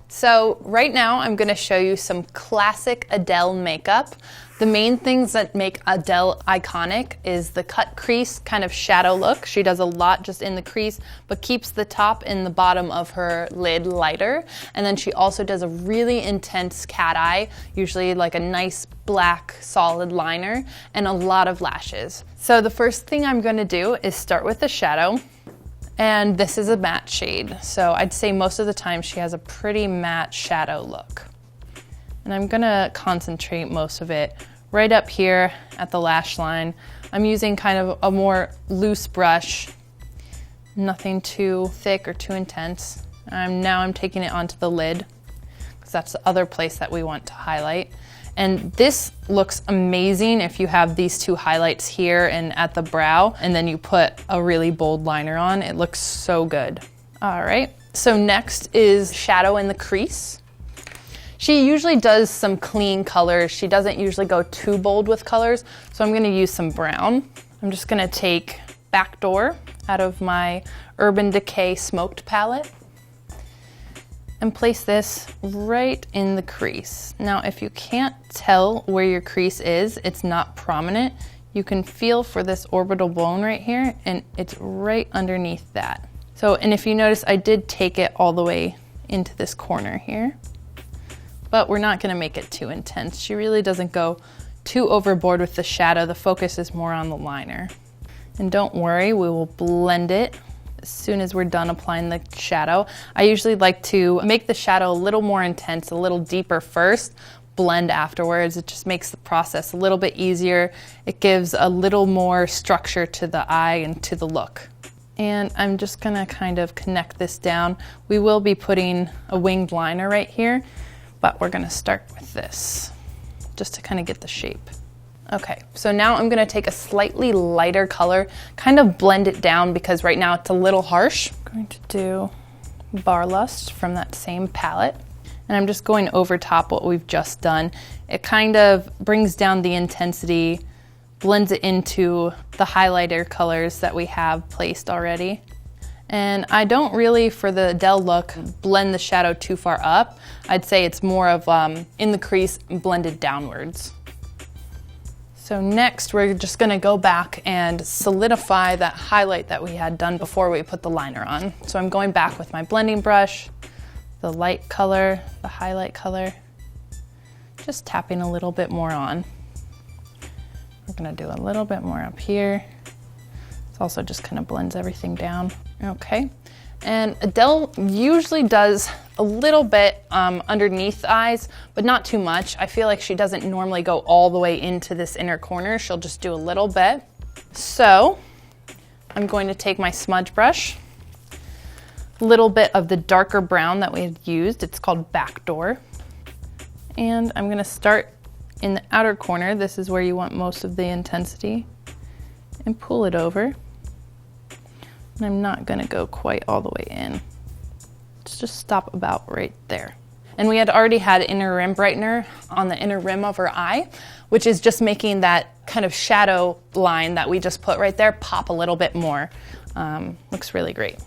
So right now I'm going to show you some classic Adele makeup. The main things that make Adele iconic is the cut crease kind of shadow look. She does a lot just in the crease, but keeps the top and the bottom of her lid lighter. And then she also does a really intense cat eye, usually like a nice black solid liner, and a lot of lashes. So the first thing I'm going to do is start with the shadow. And this is a matte shade, so I'd say most of the time she has a pretty matte shadow look. And I'm gonna concentrate most of it right up here at the lash line. I'm using kind of a more loose brush, nothing too thick or too intense. Now I'm taking it onto the lid, because that's the other place that we want to highlight. And this looks amazing if you have these two highlights here and at the brow, and then you put a really bold liner on. It looks so good. All right, so next is shadow in the crease. She usually does some clean colors. She doesn't usually go too bold with colors, so I'm gonna use some brown. I'm just gonna take Backdoor out of my Urban Decay Smoked palette and place this right in the crease. Now, if you can't tell where your crease is, it's not prominent, you can feel for this orbital bone right here, and it's right underneath that. So, and if you notice, I did take it all the way into this corner here, but we're not gonna make it too intense. She really doesn't go too overboard with the shadow. The focus is more on the liner. And don't worry, we will blend it as soon as we're done applying the shadow. I usually like to make the shadow a little more intense, a little deeper first, blend afterwards. It just makes the process a little bit easier. It gives a little more structure to the eye and to the look. And I'm just gonna kind of connect this down. We will be putting a winged liner right here, but we're gonna start with this just to kind of get the shape. Okay, so now I'm gonna take a slightly lighter color, kind of blend it down because right now it's a little harsh. I'm going to do Bar Lust from that same palette. And I'm just going over top what we've just done. It kind of brings down the intensity, blends it into the highlighter colors that we have placed already. And I don't really, for the Adele look, blend the shadow too far up. I'd say it's more of in the crease, blended downwards. So next, we're just gonna go back and solidify that highlight that we had done before we put the liner on. So I'm going back with my blending brush, the light color, the highlight color, just tapping a little bit more on. We're gonna do a little bit more up here. It also just kind of blends everything down. Okay, and Adele usually does a little bit underneath the eyes, but not too much. I feel like she doesn't normally go all the way into this inner corner. She'll just do a little bit. So I'm going to take my smudge brush, a little bit of the darker brown that we had used. It's called Backdoor. And I'm gonna start in the outer corner. This is where you want most of the intensity, and pull it over. And I'm not gonna go quite all the way in. Just stop about right there. And we had already had inner rim brightener on the inner rim of her eye, which is just making that kind of shadow line that we just put right there pop a little bit more. Looks really great.